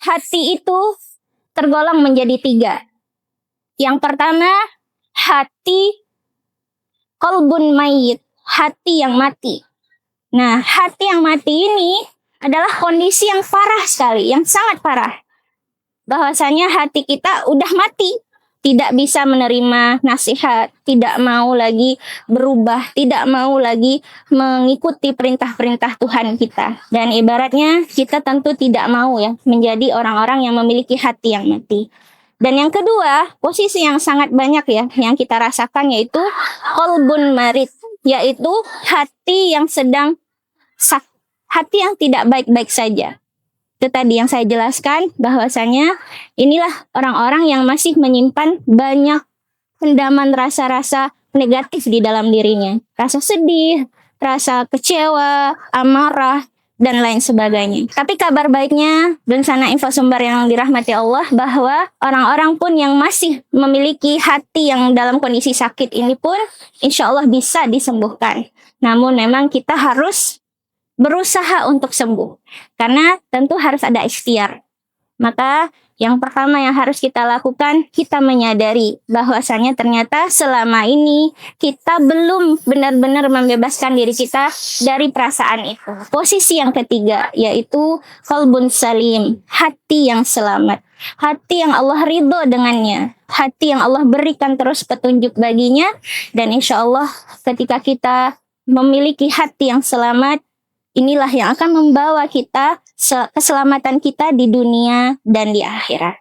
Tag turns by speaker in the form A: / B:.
A: hati itu tergolong menjadi 3. Yang pertama, hati qalbun mayyit, hati yang mati. Nah, hati yang mati ini adalah kondisi yang parah sekali, yang sangat parah. Bahwasanya hati kita udah mati, tidak bisa menerima nasihat, tidak mau lagi berubah, tidak mau lagi mengikuti perintah-perintah Tuhan kita. Dan ibaratnya kita tentu tidak mau ya menjadi orang-orang yang memiliki hati yang mati. Dan yang kedua, posisi yang sangat banyak ya yang kita rasakan yaitu qalbun marid, yaitu hati yang sedang sakit, hati yang tidak baik-baik saja. Itu tadi yang saya jelaskan, bahwasanya inilah orang-orang yang masih menyimpan banyak pendaman rasa-rasa negatif di dalam dirinya. Rasa sedih, rasa kecewa, amarah, dan lain sebagainya. Tapi kabar baiknya, Bencana Info Sumber yang dirahmati Allah, bahwa orang-orang pun yang masih memiliki hati yang dalam kondisi sakit ini pun insya Allah bisa disembuhkan. Namun memang kita harus berusaha untuk sembuh, karena tentu harus ada ikhtiar. Maka yang pertama yang harus kita lakukan, kita menyadari bahwasanya ternyata selama ini kita belum benar-benar membebaskan diri kita dari perasaan itu. Posisi yang ketiga yaitu qalbun salim, hati yang selamat, hati yang Allah ridho dengannya, hati yang Allah berikan terus petunjuk baginya. Dan insya Allah ketika kita memiliki hati yang selamat, inilah yang akan membawa kita keselamatan kita di dunia dan di akhirat.